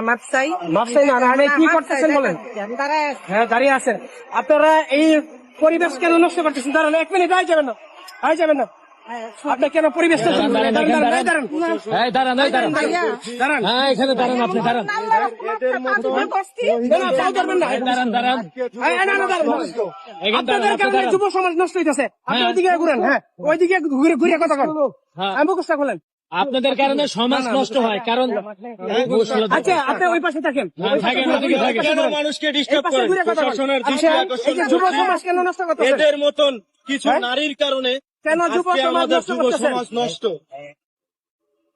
মাপ চাই না আপনি কি করতেছেন বলেন? হ্যাঁ দাঁড়িয়ে আছেন আপনারা এই পরিবেশ কেন নষ্ট করতেছেন? দাঁড়ান 1 মিনিট যাবেন না আপনি কেন পরিবেশ নষ্ট করছেন? দাঁড়ান এখানে দাঁড়ান, আপনি দাঁড়ান। আপনাদের কারণে যুব সমাজ নষ্ট হইতেছে। আপনি ওইদিকে ঘুরেন, হ্যাঁ ওইদিকে ঘুরে কথা বলেন। আমি মুখস্থ করলেন আপনাদের কারণে সমাজ নষ্ট হয়, কারণ আচ্ছা আপনি ওই পাশে থাকেন। কেন মানুষকে ডিস্টার্ব করেন? প্রশাসনের দৃষ্টি আকর্ষণ যুব সমাজ কেন নষ্ট করতেছে? এদের মতন কিছু নারীর কারণে কেন যুব আজকে সমাজ আমাদের নষ্ট যুব করতেছে? সমাজ নষ্ট।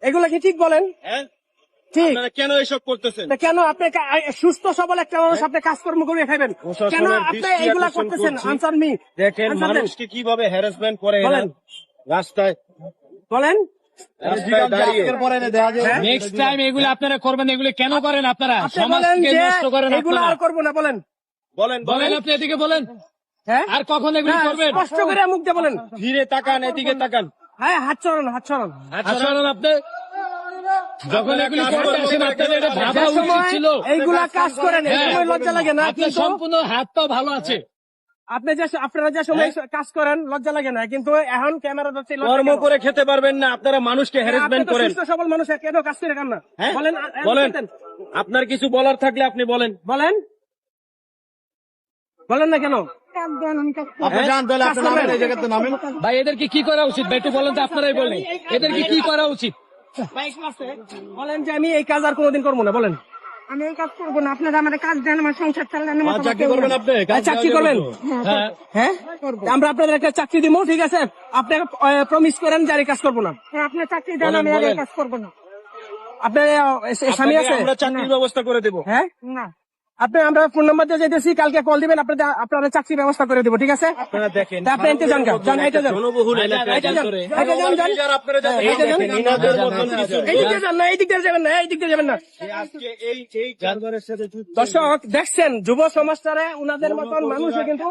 এগুলা কি ঠিক বলেন? হ্যাঁ, ঠিক। আপনারা কেন এসব করতেছেন? তা কেন আপনি সুস্থ সবল একটা মানুষ আপনি কাজকর্ম করে খাবেন, কেন আপনি এগুলা করতেছেন? Answer me. দেখেন মানুষকে কিভাবে হ্যারাসমেন্ট করে এরা বলেন। রাস্তায় বলেন রাস্তায় দাঁড়িয়ে। নেক্সট টাইম এগুলো আপনারা করবেন। এগুলো কেন করেন আপনারা? আপনি বলেন সমাজকে যে নষ্ট করেন এগুলো আপনারা। আর করবো না। বলেন বলেন বলেন, আপনি এদিকে বলেন। হ্যাঁ আর কখন এগুলো না, করবেন? স্পষ্ট করে মুখ দিয়ে বলেন। ধীরে তাকান, এদিকে তাকান। হ্যাঁ হাত ছড়ান, হাত ছড়ান। আসলে আপনি যখন এগুলি করতে আসেন আপনাদের এটা ভাবা যে উচিত সময় ছিল। এইগুলা কাজ করেন এই হ্যাঁ। সময় লজ্জা লাগে না? আপনার কিন্তু সম্পূর্ণ হাত পা ভালো আছে। আপনারা যে সময় কাজ করেন লজ্জা লাগে না, কিন্তু এখন ক্যামেরা ধরছে লজ্জা কর্ম কেন? করে খেতে পারবেন না, আপনারা মানুষকে আপনি হ্যারাসমেন্ট তো করেন। সুস্থ সবল মানুষ, কেন কাজ করে খান না? হ্যাঁ? বলেন বলেন, আপনার কিছু বলার থাকলে আপনি বলেন। বলেন বলেন না কেন? ভাই এদেরকে কি করা উচিত? ভাই একটু বলেন তো, আপনারাই বলেন এদেরকে কি করা উচিত? বলেন যে আমি এই কাজ আর কোনোদিন করবো না। বলেন আমি এই কাজ করবো না, আপনারা আমার কাজ দেন, আমার সংসার চালানোর মতো চাকরি করবেন আপনি? চাকরি করবেন? হ্যাঁ, হ্যাঁ আমরা আপনাদের একটা চাকরি দিব, ঠিক আছে? আপনাকে প্রমিস করেন যে আর এই কাজ করবো না। হ্যাঁ, আপনার চাকরি দেন, আমি আর এই কাজ করবো না। আপনার স্বামী আছে? আমরা চাকরির ব্যবস্থা করে দেবো। হ্যাঁ না আমরা ফোন নাম্বার দিয়ে যেতেছি, কালকে কল দিবেন, আপনারা চাকরির ব্যবস্থা করে দেবো, ঠিক আছে? আপনারা দেখেন তা আপনি এনতে যান গা, যান, এইটা যান। জনবহুল এলাকায় এইটা যান, করে এইটা যান, যান। আপনারা যান, এইটা যান। দেখেন, ইনাদের মতন কিছু এই দিক দিয়ে যান না, এই দিক দিয়ে যাবেন না, এই দিক দিয়ে যাবেন না। আজকে এই জানদারের সাথে যুদ্ধ দর্শক দেখছেন, যুব সমাজটারে উনাদের মতন মানুষে কিন্তু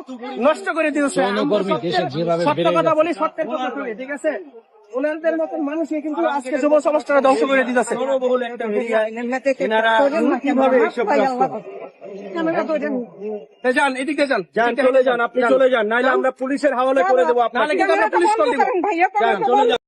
নষ্ট করে দিয়েছে। যৌনকর্মী দেশে যেভাবে সত্য বেড়ে কথা বলি, সত্যের কথা বলি, ঠিক আছে? ওনাদের মতন মানুষই কিন্তু আজকে যুব সমাজটারে ধ্বংস করে দিতেছে। জনবহুল একটা এরিয়া, এনারা কিভাবে এসব কাজ করেন? যান, এদিক দিয়ে যান, যান, চলে যান, আপনি চলে যান, নাহলে আমরা পুলিশের হাওয়ালে করে দেবো নাহলে আপনাকে। কিন্তু আমরা পুলিশ কল দিব। ভাইয়া যান, চলে যান।